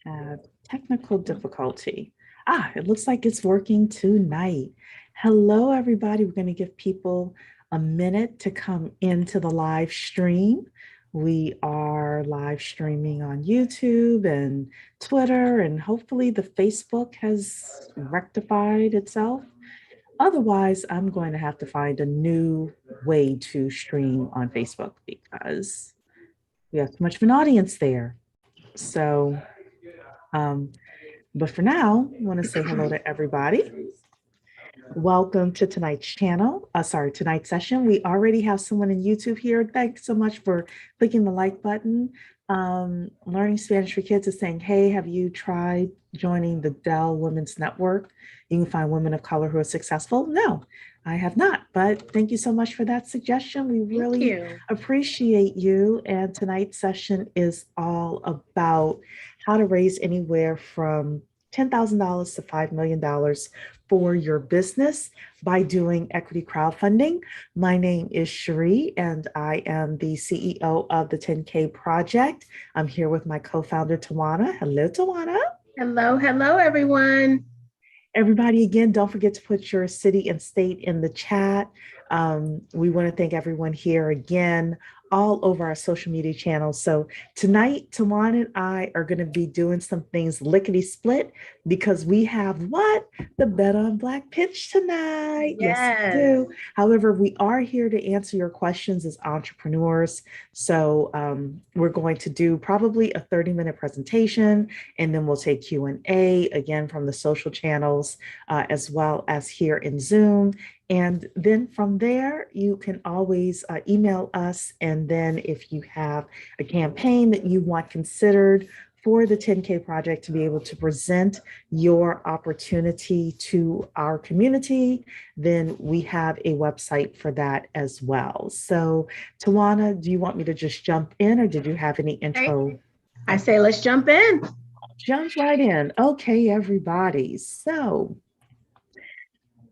Have technical difficulty. It looks like it's working tonight. Hello, everybody. We're going to give people a minute to come into the live stream. We are live streaming on YouTube and Twitter, and hopefully the Facebook has rectified itself. Otherwise, I'm going to have to find a new way to stream on Facebook because we have too much of an audience there. So, um, but for now, I want to say hello to everybody. Welcome to tonight's channel. Tonight's session. We already have someone in YouTube here. Thanks so much for clicking the like button. Learning Spanish for Kids is saying, hey, have you tried joining the Dell Women's Network? You can find women of color who are successful. No, I have not, but thank you so much for that suggestion. We really appreciate you. And tonight's session is all about how to raise anywhere from $10,000 to $5 million for your business by doing equity crowdfunding. My name is Cherie, and I am the CEO of the 10K Project. I'm here with my co-founder, Tawana. Hello, Tawana. Hello, everyone. Everybody, again, don't forget to put your city and state in the chat. We want to thank everyone here again, all over our social media channels. So tonight, Tawana and I are going to be doing some things lickety split because we have what? The Bet on Black pitch tonight. Yes, we do. However, we are here to answer your questions as entrepreneurs. So we're going to do probably a 30-minute presentation, and then we'll take Q&A again from the social channels as well as here in Zoom. And then from there, you can always email us. And then if you have a campaign that you want considered for the 10K Project to be able to present your opportunity to our community, then we have a website for that as well. So Tawana, do you want me to just jump in, or did you have any intro? I say, let's jump in. Jump right in. Okay, everybody. So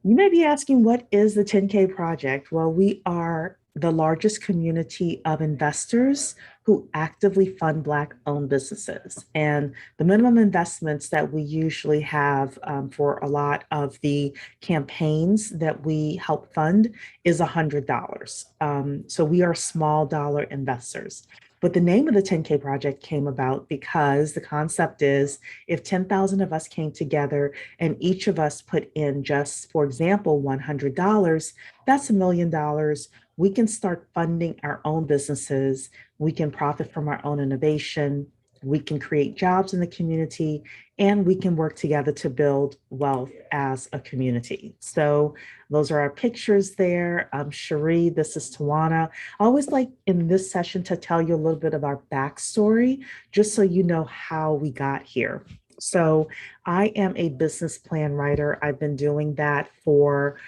you may be asking, what is the 10K Project? Well, we are the largest community of investors who actively fund Black-owned businesses. And the minimum investments that we usually have for a lot of the campaigns that we help fund is $100. So we are small dollar investors. But the name of the 10K Project came about because the concept is, if 10,000 of us came together and each of us put in just, for example, $100, that's $1 million. We can start funding our own businesses. We can profit from our own innovation. We can create jobs in the community, and we can work together to build wealth as a community. So those are our pictures there. Cherie, this is Tawana. I always like in this session to tell you a little bit of our backstory, just so you know how we got here. So I am a business plan writer. I've been doing that for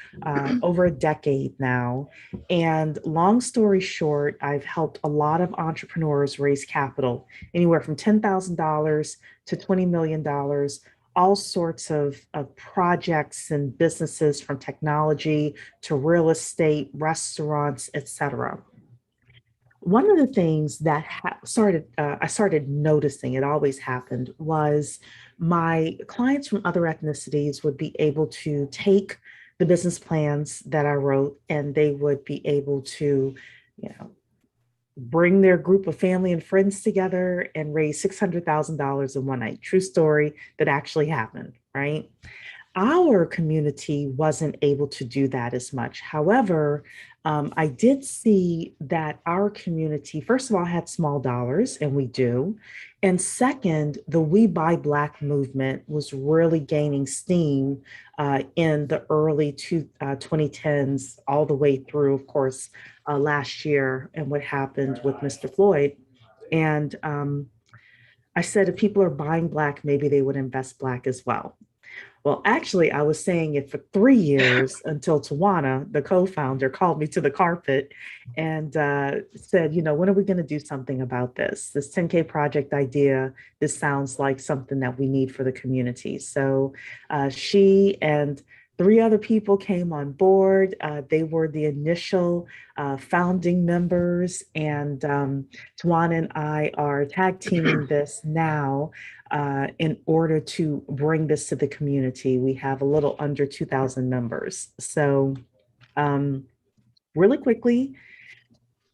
over a decade now. And long story short, I've helped a lot of entrepreneurs raise capital, anywhere from $10,000 to $20 million, all sorts of projects and businesses, from technology to real estate, restaurants, etc. One of the things that I started noticing, it always happened, was my clients from other ethnicities would be able to take the business plans that I wrote, and they would be able to, you know, bring their group of family and friends together and raise $600,000 in one night. True story that actually happened, right? Our community wasn't able to do that as much. However, I did see that our community, first of all, had small dollars, and we do. And second, the We Buy Black movement was really gaining steam in the early 2010s, all the way through, of course, last year and what happened with Mr. Floyd. And I said, if people are buying Black, maybe they would invest Black as well. Well, actually, I was saying it for 3 years until Tawana, the co-founder, called me to the carpet and said, you know, when are we going to do something about this? This 10K Project idea, this sounds like something that we need for the community. So she and Three other people came on board. They were the initial founding members, and Tawana and I are tag teaming this now in order to bring this to the community. We have a little under 2,000 members. So, really quickly,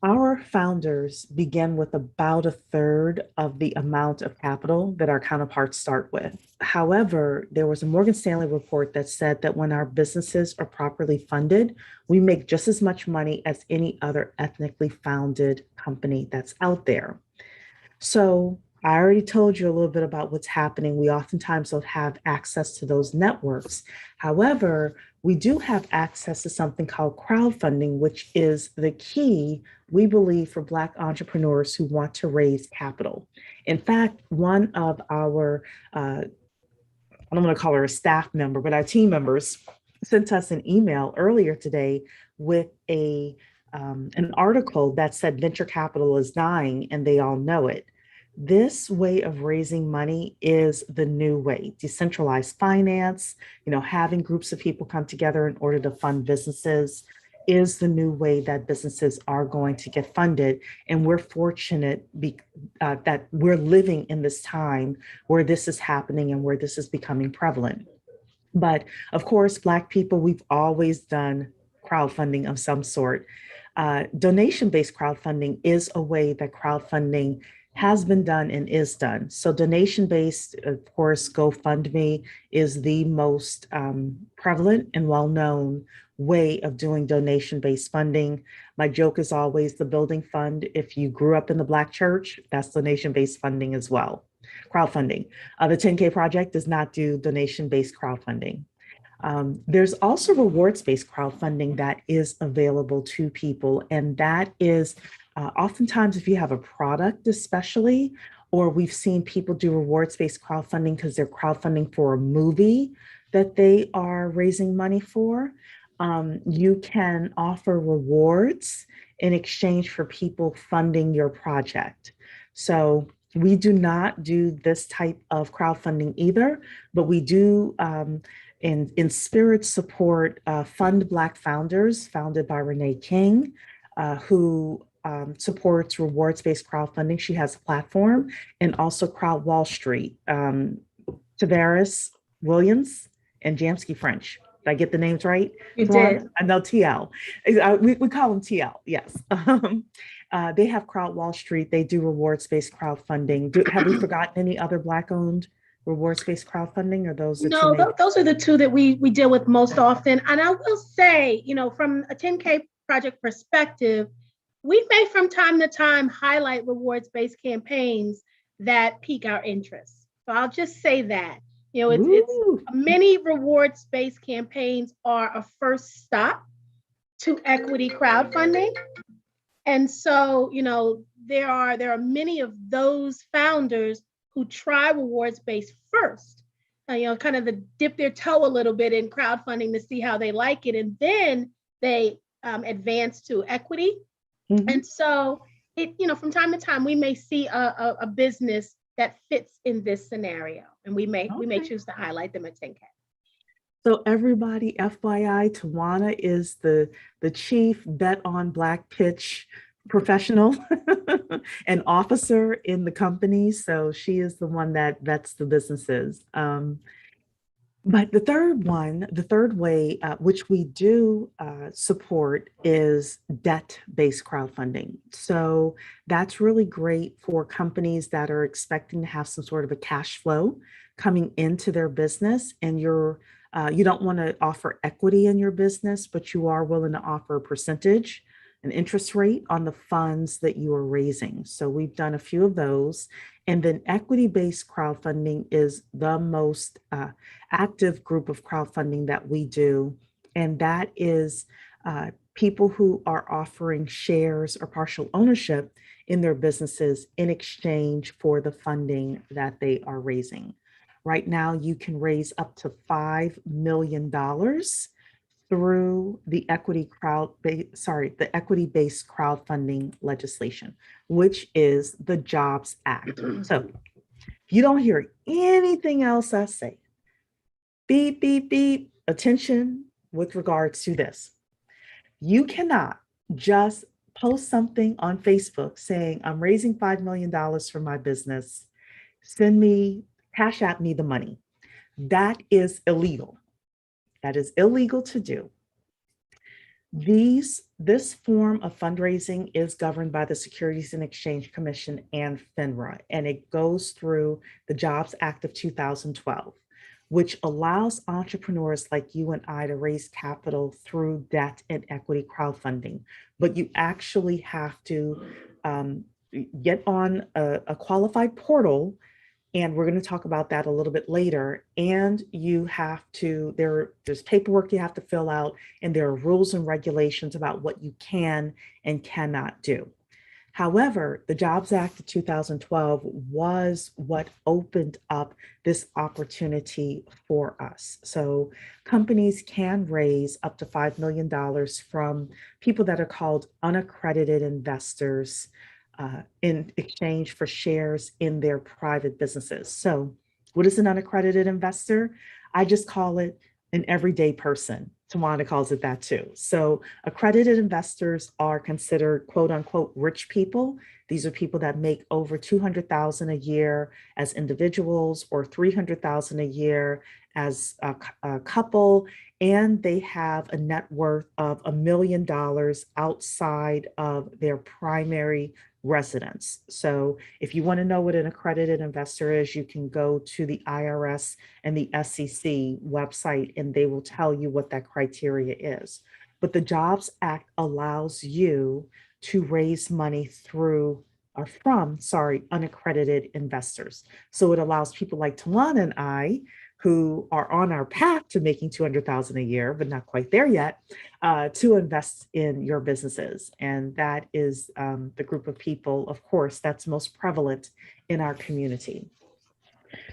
our founders begin with about a third of the amount of capital that our counterparts start with. However, there was a Morgan Stanley report that said that when our businesses are properly funded, we make just as much money as any other ethnically founded company that's out there. So I already told you a little bit about what's happening. We oftentimes don't have access to those networks. However, we do have access to something called crowdfunding, which is the key, we believe, for Black entrepreneurs who want to raise capital. In fact, one of our, I don't want to call her a staff member, but our team members sent us an email earlier today with an article that said venture capital is dying and they all know it. This way of raising money is the new way. Decentralized finance, having groups of people come together in order to fund businesses is the new way that businesses are going to get funded. And we're fortunate that we're living in this time where this is happening and where this is becoming prevalent. But of course, Black people, we've always done crowdfunding of some sort. Donation-based crowdfunding is a way that crowdfunding has been done and is done. So donation-based, of course, GoFundMe is the most prevalent and well-known way of doing donation-based funding. My joke is always the building fund. If you grew up in the Black church, that's donation-based funding as well, crowdfunding. The 10K Project does not do donation-based crowdfunding. There's also rewards-based crowdfunding that is available to people, and that is oftentimes if you have a product especially, or we've seen people do rewards-based crowdfunding because they're crowdfunding for a movie that they are raising money for, you can offer rewards in exchange for people funding your project. So we do not do this type of crowdfunding either, but we do in spirit support Fund Black Founders, founded by Renee King, who supports rewards-based crowdfunding. She has a platform, and also Crowd Wall Street, Tavares Williams and Jamsky French. Did I get the names right? You did. I know TL. We call them TL, yes. They have Crowd Wall Street. They do rewards-based crowdfunding. Have we forgotten any other Black-owned rewards-based crowdfunding, or those the No, two? those are the two that we deal with most often. And I will say, from a 10K Project perspective, we may from time to time highlight rewards-based campaigns that pique our interest. So I'll just say that, it's many rewards-based campaigns are a first stop to equity crowdfunding. And so, there are many of those founders who try rewards-based first, kind of dip their toe a little bit in crowdfunding to see how they like it. And then they advance to equity. Mm-hmm. And so from time to time, we may see a business that fits in this scenario, and we may choose to highlight them at 10K. So everybody, FYI, Tawana is the chief Bet on Black pitch professional and officer in the company. So she is the one that vets the businesses. But the third way, which we do support, is debt-based crowdfunding. So that's really great for companies that are expecting to have some sort of a cash flow coming into their business, and you don't want to offer equity in your business, but you are willing to offer a percentage, an interest rate on the funds that you are raising. So we've done a few of those. And then equity-based crowdfunding is the most active group of crowdfunding that we do. And that is people who are offering shares or partial ownership in their businesses in exchange for the funding that they are raising. Right now, you can raise up to $5 million through the equity-based crowdfunding legislation, which is the JOBS Act. So if you don't hear anything else I say, beep, beep, beep, attention with regards to this. You cannot just post something on Facebook saying, I'm raising $5 million for my business. Send me, cash at me the money. That is illegal. That is illegal to do. This form of fundraising is governed by the Securities and Exchange Commission and FINRA, and it goes through the Jobs Act of 2012, which allows entrepreneurs like you and I to raise capital through debt and equity crowdfunding. But you actually have to get on a qualified portal, and we're going to talk about that a little bit later. And you have to, there's paperwork you have to fill out, and there are rules and regulations about what you can and cannot do. However, the Jobs Act of 2012 was what opened up this opportunity for us. So companies can raise up to $5 million from people that are called unaccredited investors in exchange for shares in their private businesses. So what is an unaccredited investor? I just call it an everyday person. Tawanda calls it that too. So accredited investors are considered quote unquote rich people. These are people that make over $200,000 a year as individuals or $300,000 a year as a couple, and they have a net worth of $1 million outside of their primary residence. So if you want to know what an accredited investor is, you can go to the IRS and the SEC website, and they will tell you what that criteria is. But the Jobs Act allows you to raise money through or from, unaccredited investors. So it allows people like Tawana and I, who are on our path to making $200,000 a year, but not quite there yet, to invest in your businesses. And that is the group of people, of course, that's most prevalent in our community.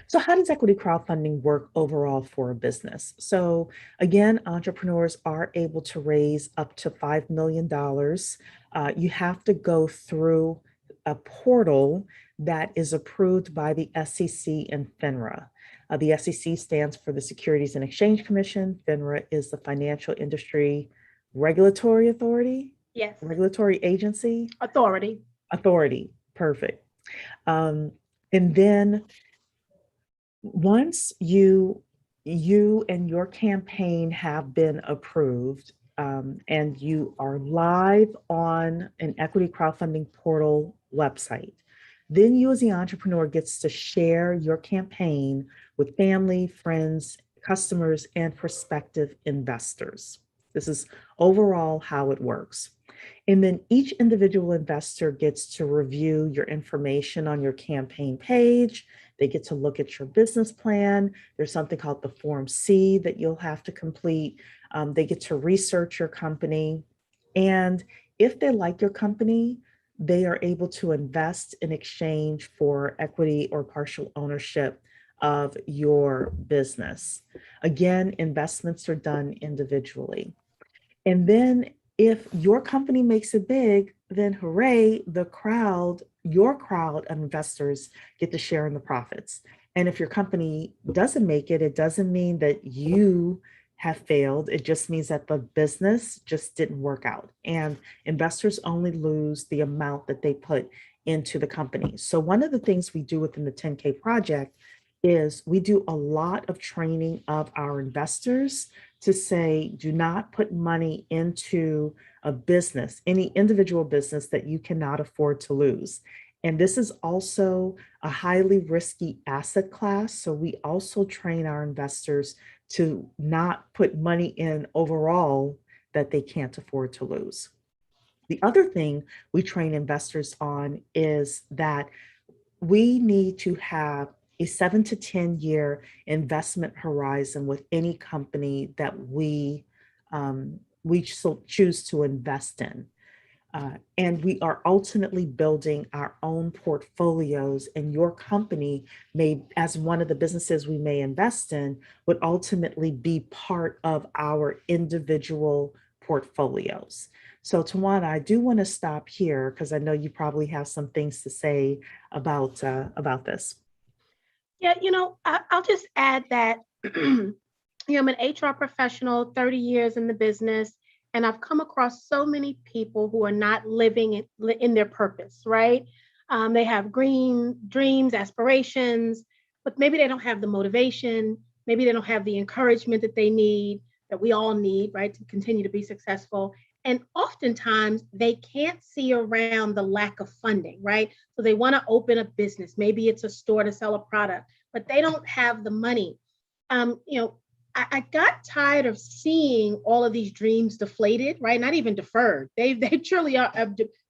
So how does equity crowdfunding work overall for a business? So again, entrepreneurs are able to raise up to $5 million. You have to go through a portal that is approved by the SEC and FINRA. The SEC stands for the Securities and Exchange Commission. FINRA is the Financial Industry Regulatory Authority. Yes. Regulatory agency. Authority. Perfect. And then once you and your campaign have been approved, and you are live on an equity crowdfunding portal website, then you as the entrepreneur gets to share your campaign with family, friends, customers, and prospective investors. This is overall how it works. And then each individual investor gets to review your information on your campaign page. They get to look at your business plan. There's something called the Form C that you'll have to complete. They get to research your company. And if they like your company, they are able to invest in exchange for equity or partial ownership of your business. Again, investments are done individually. And then if your company makes it big, then hooray, your crowd of investors get to share in the profits. And if your company doesn't make it, it doesn't mean that you have failed. It just means that the business just didn't work out. And investors only lose the amount that they put into the company. So one of the things we do within the 10K project is we do a lot of training of our investors to say, do not put money into a business, any individual business that you cannot afford to lose. And this is also a highly risky asset class. So we also train our investors to not put money in overall that they can't afford to lose. The other thing we train investors on is that we need to have a 7 to 10 year investment horizon with any company that we choose to invest in. And we are ultimately building our own portfolios, and your company may, as one of the businesses we may invest in, would ultimately be part of our individual portfolios. So Tawana, I do want to stop here because I know you probably have some things to say about this. Yeah, I'll just add that I'm an HR professional, 30 years in the business, and I've come across so many people who are not living in their purpose, right? They have green dreams, aspirations, but maybe they don't have the motivation. Maybe they don't have the encouragement that they need, that we all need, right, to continue to be successful. And oftentimes they can't see around the lack of funding, right? So they want to open a business. Maybe it's a store to sell a product, but they don't have the money. You know, I got tired of seeing all of these dreams deflated, right? Not even deferred. They truly are.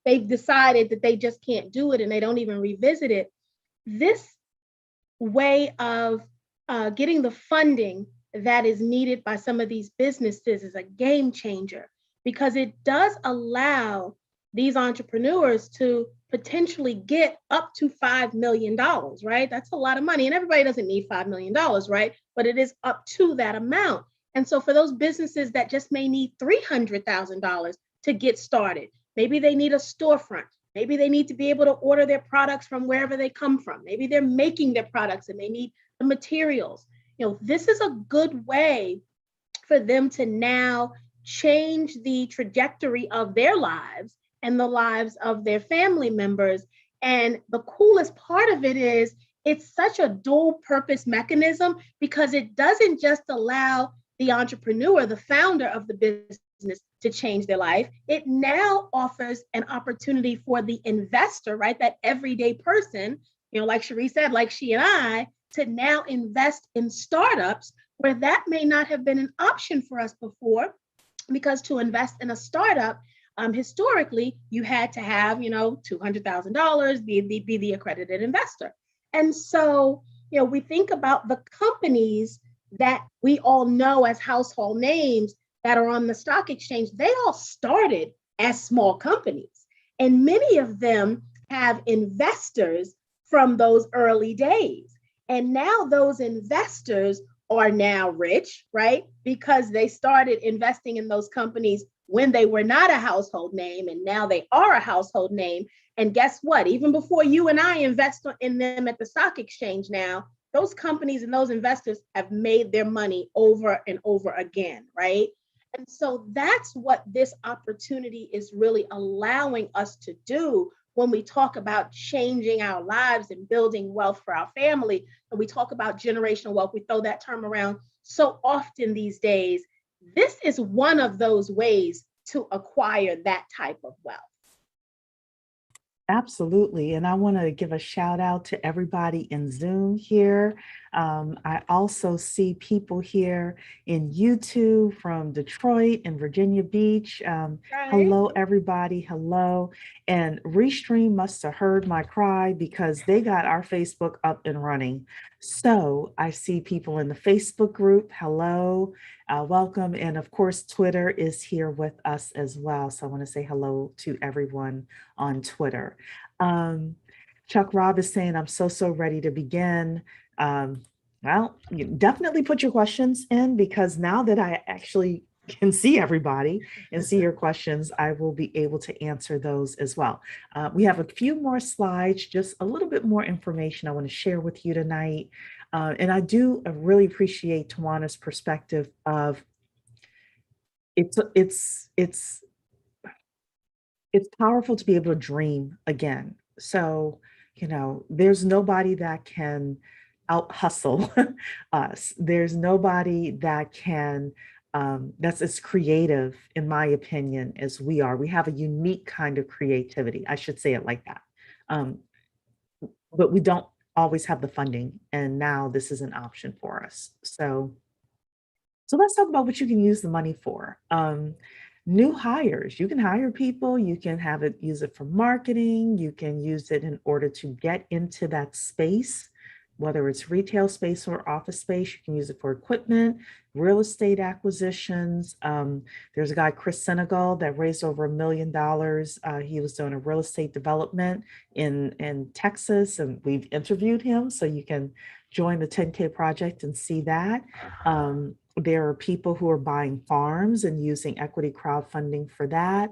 They've decided that they just can't do it, and they don't even revisit it. This way of getting the funding that is needed by some of these businesses is a game changer because it does allow these entrepreneurs to potentially get up to $5 million, right? That's a lot of money. And everybody doesn't need $5 million, right? But it is up to that amount. And so for those businesses that just may need $300,000 to get started, maybe they need a storefront. Maybe they need to be able to order their products from wherever they come from. Maybe they're making their products and they need the materials. This is a good way for them to now change the trajectory of their lives and the lives of their family members. And the coolest part of it is it's such a dual purpose mechanism because it doesn't just allow the entrepreneur, the founder of the business, to change their life. It now offers an opportunity for the investor, right? That everyday person, like Cherie said, like she and I, to now invest in startups where that may not have been an option for us before, because to invest in a startup, historically, you had to have, $200,000, be the accredited investor. And so, we think about the companies that we all know as household names that are on the stock exchange. They all started as small companies, and many of them have investors from those early days. And now those investors are now rich, right? Because they started investing in those companies when they were not a household name, and now they are a household name. And guess what? Even before you and I invest in them at the stock exchange now, those companies and those investors have made their money over and over again, right? And so that's what this opportunity is really allowing us to do when we talk about changing our lives and building wealth for our family. And we talk about generational wealth, we throw that term around so often these days. This is one of those ways to acquire that type of wealth. Absolutely. And I want to give a shout out to everybody in Zoom here. I also see people here in YouTube from Detroit and Virginia Beach. Hello, everybody. Hello. And Restream must have heard my cry because they got our Facebook up and running. So I see people in the Facebook group. Hello. Welcome. And of course, Twitter is here with us as well. So I want to say hello to everyone on Twitter. Chuck Robb is saying, I'm so ready to begin. Well, you definitely put your questions in because now that I actually can see everybody and see your questions, I will be able to answer those as well. We have a few more slides, just a little bit more information I want to share with you tonight. And I do really appreciate Tawana's perspective of it's powerful to be able to dream again. So, there's nobody that can out hustle us. There's nobody that can, that's as creative, in my opinion, as we are. We have a unique kind of creativity. I should say it like that. But we don't always have the funding. And now this is an option for us. So let's talk about what you can use the money for. New hires, you can hire people, you can use it for marketing, you can use it in order to get into that space, whether it's retail space or office space. You can use it for equipment, real estate acquisitions. There's a guy, Chris Senegal, that raised over $1 million. He was doing a real estate development in Texas, and we've interviewed him, so you can join the 10K project and see that. There are people who are buying farms and using equity crowdfunding for that.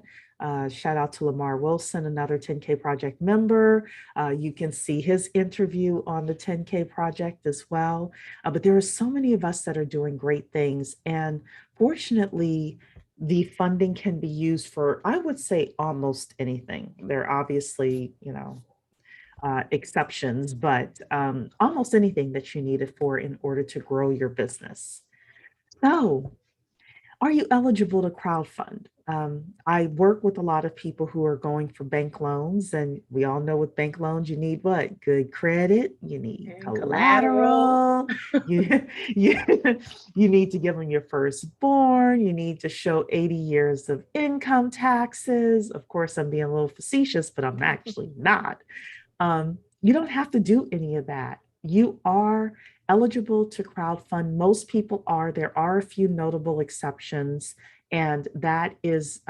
Shout out to Lamar Wilson, another 10K Project member. You can see his interview on the 10K Project as well. But there are so many of us that are doing great things. And fortunately, the funding can be used for, I would say, almost anything. There are obviously, exceptions, but almost anything that you need it for in order to grow your business. So, are you eligible to crowdfund? I work with a lot of people who are going for bank loans, and we all know with bank loans, you need what? Good credit, you need And collateral, you, you, you need to give them your firstborn, you need to show 80 years of income taxes. Of course, I'm being a little facetious, but I'm actually not. You don't have to do any of that. You are eligible to crowdfund. Most people are. There are a few notable exceptions, and that is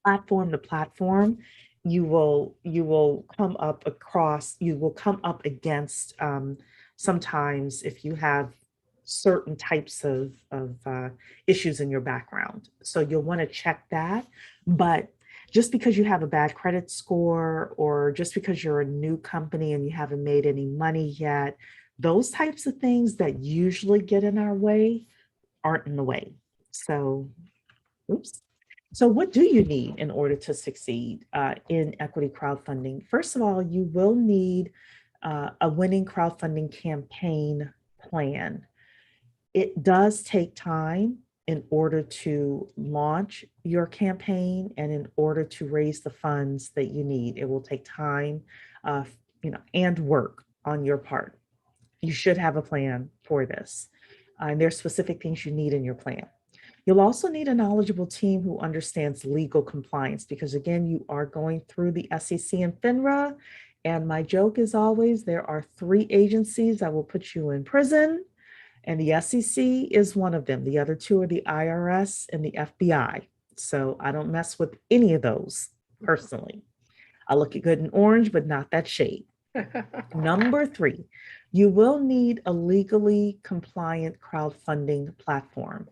platform to platform. You will come up against sometimes if you have certain types of issues in your background. So you'll want to check that. But just because you have a bad credit score or just because you're a new company and you haven't made any money yet, those types of things that usually get in our way aren't in the way. So, oops. So what do you need in order to succeed in equity crowdfunding? First of all, you will need a winning crowdfunding campaign plan. It does take time in order to launch your campaign and in order to raise the funds that you need. It will take time, and work on your part. You should have a plan for this. And there's specific things you need in your plan. You'll also need a knowledgeable team who understands legal compliance because, again, you are going through the SEC and FINRA. And my joke is always there are 3 agencies that will put you in prison, and the SEC is one of them. The other 2 are the IRS and the FBI. So I don't mess with any of those personally. I look at good in orange, but not that shade. Number 3, you will need a legally compliant crowdfunding platform.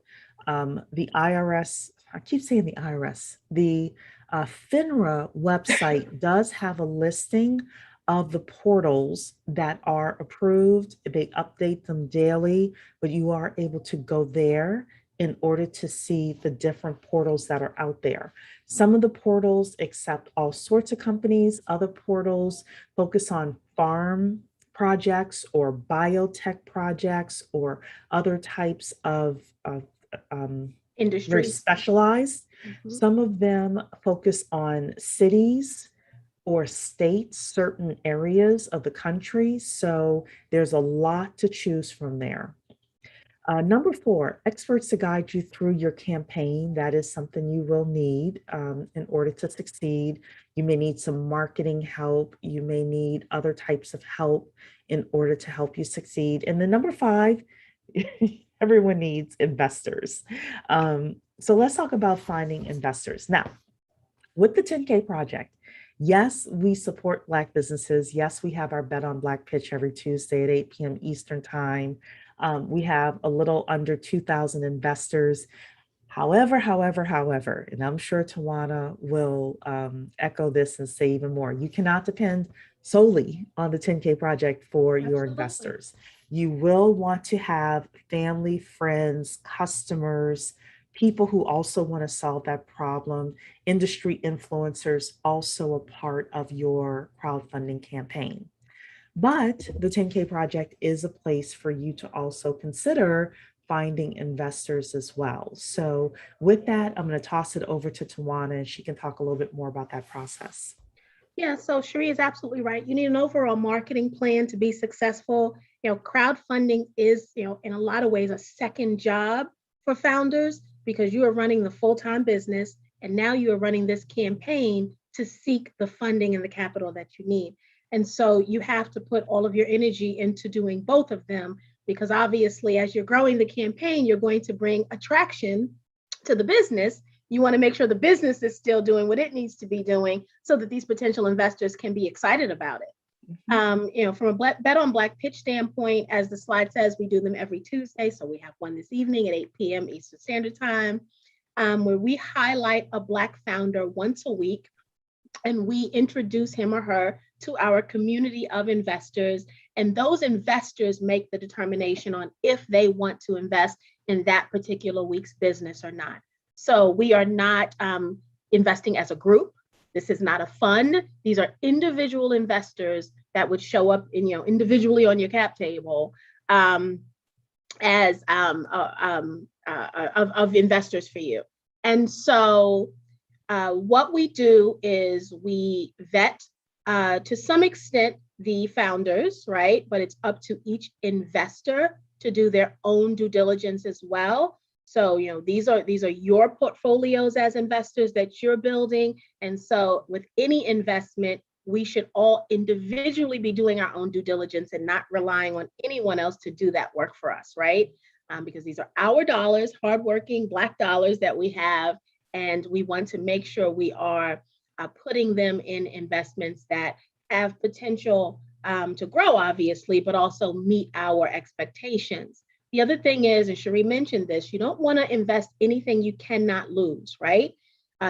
The IRS, I keep saying the IRS, the FINRA website does have a listing of the portals that are approved. They update them daily, but you are able to go there in order to see the different portals that are out there. Some of the portals accept all sorts of companies. Other portals focus on farm projects or biotech projects or other types of very industries. specialized. Mhm. Some of them focus on cities or states, certain areas of the country. So there's a lot to choose from there. Number 4, experts to guide you through your campaign. That is something you will need in order to succeed. You may need some marketing help. You may need other types of help in order to help you succeed. And then number 5, everyone needs investors. So let's talk about finding investors. Now, with the 10K Project, yes, we support Black businesses. Yes, we have our Bet on Black pitch every Tuesday at 8 p.m. Eastern Time. We have a little under 2,000 investors. However, and I'm sure Tawana will echo this and say even more, you cannot depend solely on the 10K Project for your Absolutely. investors. You will want to have family, friends, customers, people who also want to solve that problem, industry influencers, also a part of your crowdfunding campaign. But the 10K Project is a place for you to also consider finding investors as well. So with that, I'm going to toss it over to Tawana and she can talk a little bit more about that process. Yeah, so Cherie is absolutely right. You need an overall marketing plan to be successful. Crowdfunding is, in a lot of ways, a second job for founders because you are running the full-time business and now you are running this campaign to seek the funding and the capital that you need. And so you have to put all of your energy into doing both of them because obviously as you're growing the campaign, you're going to bring attraction to the business. You want to make sure the business is still doing what it needs to be doing so that these potential investors can be excited about it. Mm-hmm. From a Bet on Black pitch standpoint, as the slide says, we do them every Tuesday. So we have one this evening at 8 p.m. Eastern Standard Time. where we highlight a Black founder once a week, and we introduce him or her to our community of investors. And those investors make the determination on if they want to invest in that particular week's business or not. So we are not investing as a group. This is not a fund. These are individual investors that would show up in, individually on your cap table as of investors for you. And so what we do is we vet to some extent the founders, right? But it's up to each investor to do their own due diligence as well. So, these are your portfolios as investors that you're building. And so with any investment, we should all individually be doing our own due diligence and not relying on anyone else to do that work for us, right? Because these are our dollars, hardworking Black dollars that we have, and we want to make sure we are putting them in investments that have potential to grow, obviously, but also meet our expectations. The other thing is, and Cherie mentioned this, you don't want to invest anything you cannot lose, right?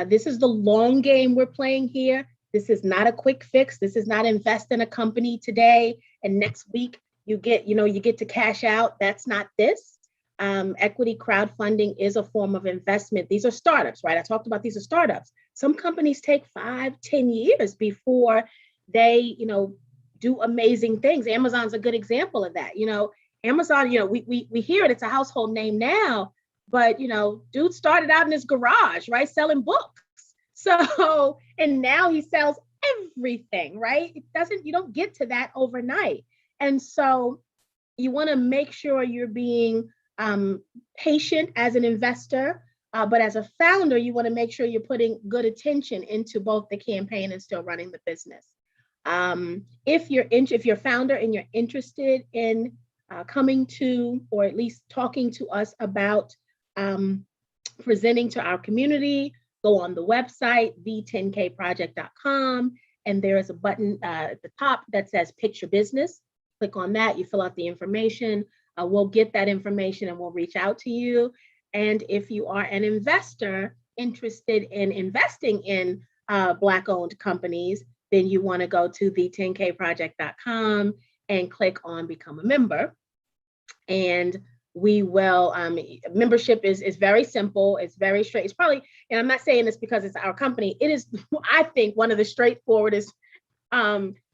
This is the long game we're playing here. This is not a quick fix. This is not invest in a company today and next week you get to cash out. That's not this. Equity crowdfunding is a form of investment. These are startups, right? I talked about these are startups. Some companies take 5-10 years before they, do amazing things. Amazon's a good example of that. Amazon, we hear it, it's a household name now, but, dude started out in his garage, right? Selling books. So, and now he sells everything, right? You don't get to that overnight. And so you want to make sure you're being patient as an investor, but as a founder, you want to make sure you're putting good attention into both the campaign and still running the business. If you're a founder and you're interested in coming to, or at least talking to us about presenting to our community, go on the website, the10kproject.com, and there is a button at the top that says Pitch Your Business. Click on that, you fill out the information. We'll get that information and we'll reach out to you. And if you are an investor interested in investing in Black-owned companies, then you want to go to the10kproject.com and click on Become a Member. And we will, membership is very simple. It's very straight. It's probably, and I'm not saying this because it's our company. It is, I think, one of the straightforwardest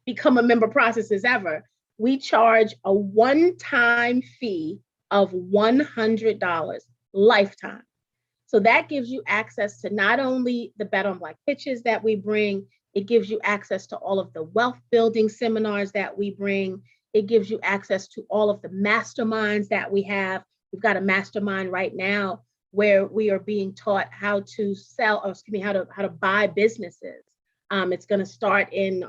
become a member processes ever. We charge a one-time fee of $100 lifetime. So that gives you access to not only the Bet on Black pitches that we bring, it gives you access to all of the wealth building seminars that we bring. It gives you access to all of the masterminds that we have. We've got a mastermind right now where we are being taught how to how to buy businesses. It's going to start on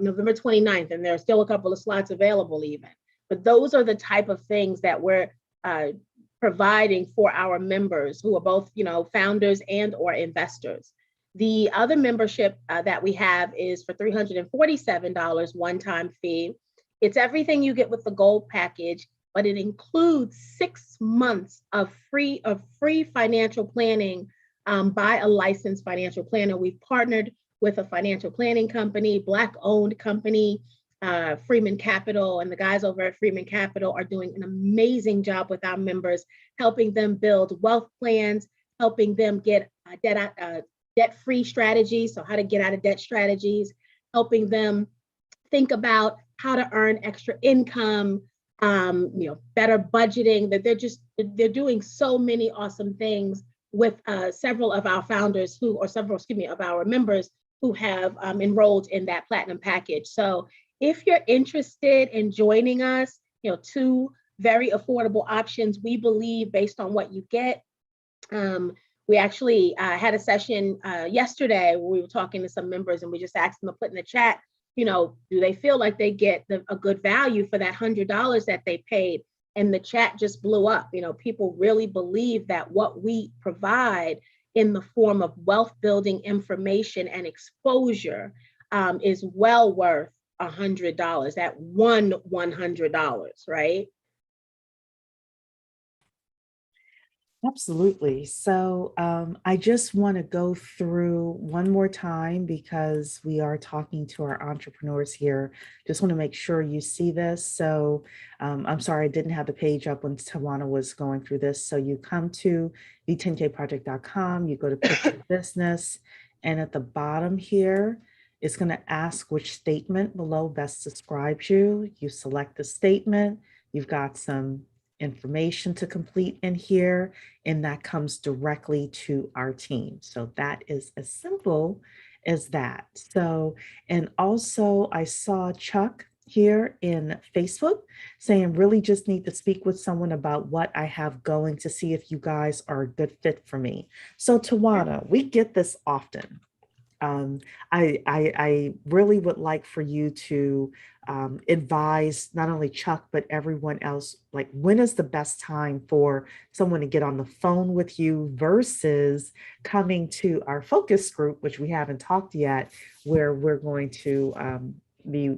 November 29th, and there are still a couple of slots available even. But those are the type of things that we're providing for our members who are both, founders and or investors. The other membership that we have is for $347 one-time fee. It's everything you get with the gold package, but it includes 6 months of free financial planning by a licensed financial planner. We've partnered with a financial planning company, Black-owned company, Freeman Capital, and the guys over at Freeman Capital are doing an amazing job with our members, helping them build wealth plans, helping them get debt-free strategies, so how to get out of debt strategies, helping them think about how to earn extra income, better budgeting. That they're doing so many awesome things with several of our founders of our members who have enrolled in that platinum package. So if you're interested in joining us, 2 very affordable options, we believe, based on what you get. We actually had a session yesterday where we were talking to some members and we just asked them to put in the chat, do they feel like they get a good value for that $100 that they paid? And the chat just blew up. People really believe that what we provide in the form of wealth building information and exposure is well worth $100, that $100, right? Absolutely. So I just want to go through one more time because we are talking to our entrepreneurs here. Just want to make sure you see this. So I'm sorry I didn't have the page up when Tawana was going through this. So you come to the10kproject.com, you go to pick your business, and at the bottom here, it's going to ask which statement below best describes you. You select the statement. You've got some information to complete in here, and that comes directly to our team. So that is as simple as that. So, and also I saw Chuck here in Facebook saying, really just need to speak with someone about what I have going to see if you guys are a good fit for me. So Tawana, we get this often. um, I really would like for you to advise not only Chuck, but everyone else, like when is the best time for someone to get on the phone with you versus coming to our focus group, which we haven't talked yet, where we're going to be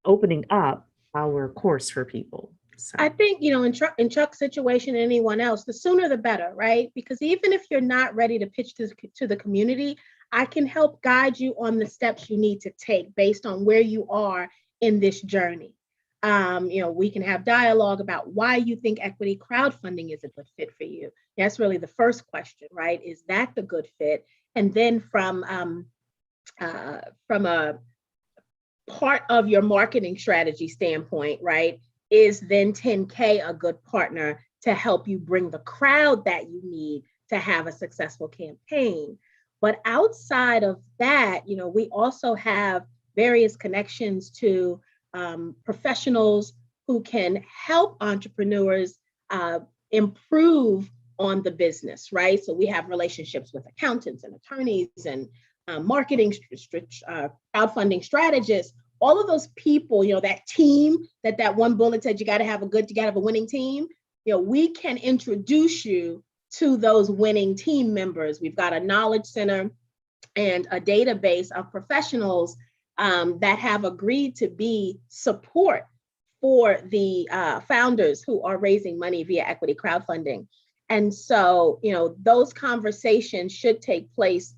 opening up our course for people. So, I think, in Chuck's situation and anyone else, the sooner the better, right? Because even if you're not ready to pitch to the community, I can help guide you on the steps you need to take based on where you are in this journey. We can have dialogue about why you think equity crowdfunding is a good fit for you. That's really the first question, right? Is that the good fit? And then from a part of your marketing strategy standpoint, right, is then 10K a good partner to help you bring the crowd that you need to have a successful campaign. But outside of that, we also have various connections to professionals who can help entrepreneurs improve on the business, right? So we have relationships with accountants and attorneys and marketing, crowdfunding strategists, all of those people, that team, that one bullet said you got to have a winning team. We can introduce you to those winning team members. We've got a knowledge center and a database of professionals that have agreed to be support for the founders who are raising money via equity crowdfunding. And so, those conversations should take place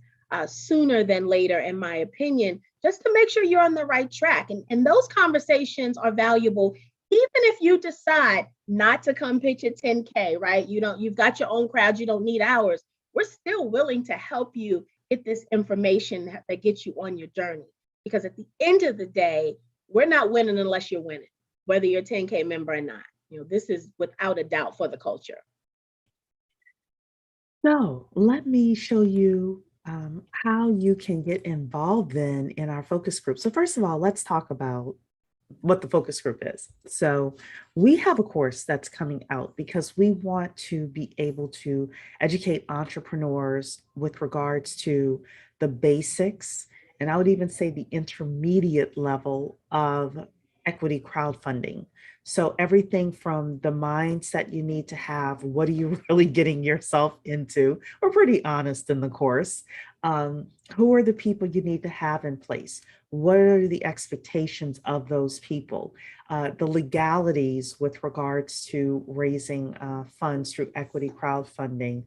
sooner than later, in my opinion, just to make sure you're on the right track. And those conversations are valuable, even if you decide not to come pitch at 10K, right? You've got your own crowd, you don't need ours. We're still willing to help you get this information that gets you on your journey. Because at the end of the day, we're not winning unless you're winning, whether you're a 10K member or not. This is without a doubt for the culture. so let me show you how you can get involved then in our focus group. So first of all, let's talk about what the focus group is. So we have a course that's coming out because we want to be able to educate entrepreneurs with regards to the basics, and I would even say the intermediate level of equity crowdfunding. So everything from the mindset you need to have, what are you really getting yourself into? We're pretty honest in the course. Who are the people you need to have in place? What are the expectations of those people? The legalities with regards to raising funds through equity crowdfunding.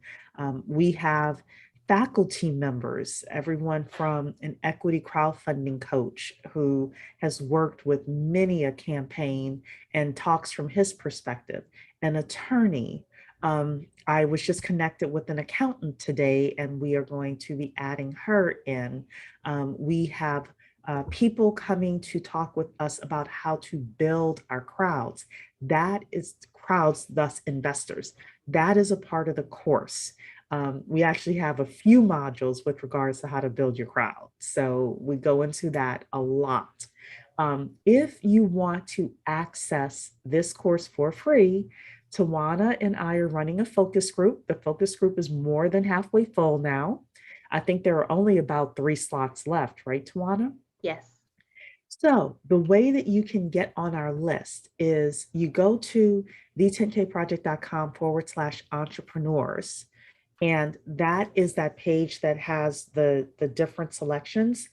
We have faculty members, everyone from an equity crowdfunding coach who has worked with many a campaign and talks from his perspective, an attorney. I was just connected with an accountant today, and we are going to be adding her in. We have people coming to talk with us about how to build our crowds. That is crowds, thus investors. That is a part of the course. We actually have a few modules with regards to how to build your crowd. So we go into that a lot. If you want to access this course for free, Tawana and I are running a focus group. The focus group is more than halfway full now. I think there are only about 3 slots left, right, Tawana? Yes. So the way that you can get on our list is you go to the10kproject.com/entrepreneurs. And that is that page that has the different selections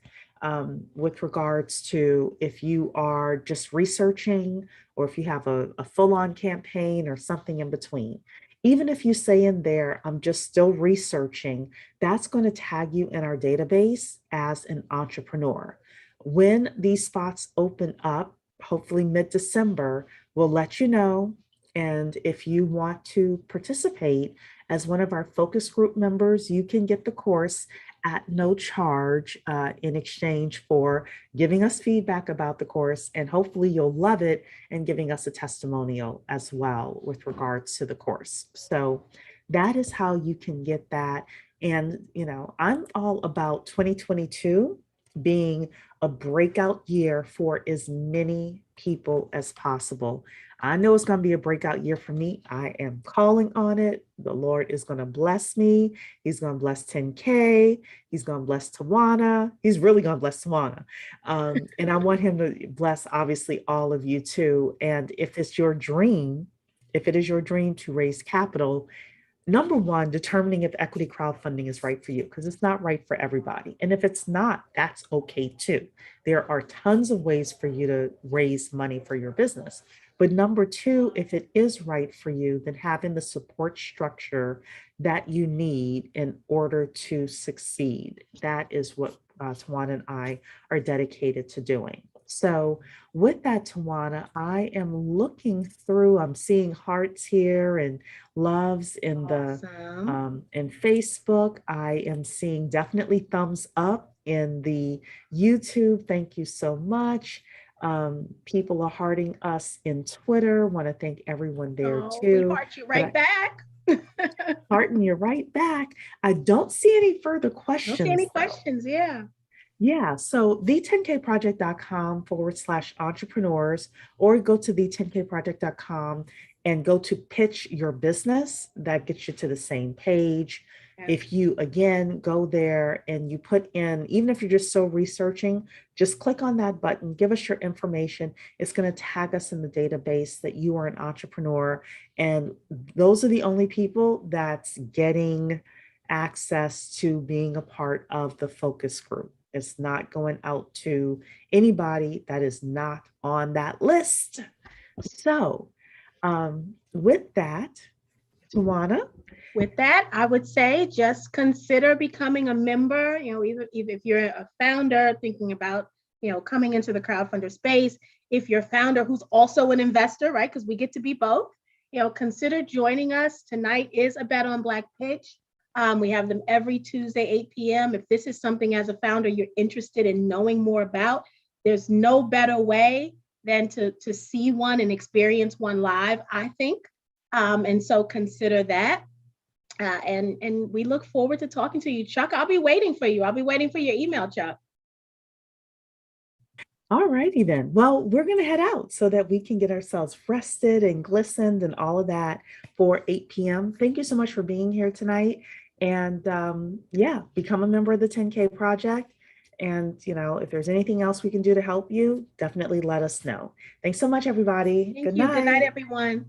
with regards to if you are just researching or if you have a full-on campaign or something in between. Even if you say in there, I'm just still researching, that's going to tag you in our database as an entrepreneur. When these spots open up, hopefully mid-December, we'll let you know. And if you want to participate as one of our focus group members, you can get the course at no charge in exchange for giving us feedback about the course. And hopefully you'll love it and giving us a testimonial as well with regards to the course. So that is how you can get that. And, I'm all about 2022 being a breakout year for as many people as possible. I know it's going to be a breakout year for me. I am calling on it. The Lord is going to bless me. He's going to bless 10K. He's going to bless Tawana. He's really going to bless Tawana. And I want him to bless, obviously, all of you too. And if it's your dream, if it is your dream to raise capital, number one, determining if equity crowdfunding is right for you, because it's not right for everybody. And if it's not, that's okay too. There are tons of ways for you to raise money for your business. But number two, if it is right for you, then having the support structure that you need in order to succeed. That is what Tawana and I are dedicated to doing. So with that, Tawana, I am looking through, I'm seeing hearts here and loves in the Awesome. in Facebook. I am seeing definitely thumbs up in the YouTube. Thank you so much. People are hearting us in Twitter. Want to thank everyone there Oh, we too. heart you But right back. hearting you right back. I don't see any further Don't see any questions though. questions. Yeah. Yeah, so the10kproject.com/entrepreneurs, or go to the10kproject.com and go to pitch your business. That gets you to the same page. Yeah. If you, again, go there and you put in, even if you're just so researching, just click on that button, give us your information. It's going to tag us in the database that you are an entrepreneur. And those are the only people that's getting access to being a part of the focus group. It's not going out to anybody that is not on that list. So, with that, Tawana. With that, I would say just consider becoming a member. Even if you're a founder thinking about, coming into the crowdfunder space, if you're a founder who's also an investor, right? Because we get to be both, consider joining us. Tonight is a Bet on Black pitch. We have them every Tuesday, 8 p.m. If this is something as a founder you're interested in knowing more about, there's no better way than to see one and experience one live, I think. And so consider that. And we look forward to talking to you, Chuck. I'll be waiting for you. I'll be waiting for your email, Chuck. All righty then. Well, we're going to head out so that we can get ourselves rested and glistened and all of that for 8 p.m. Thank you so much for being here tonight. And yeah, become a member of the 10K Project. And, if there's anything else we can do to help you, definitely let us know. Thanks so much, everybody. Thank Good you. Good night, night. everyone.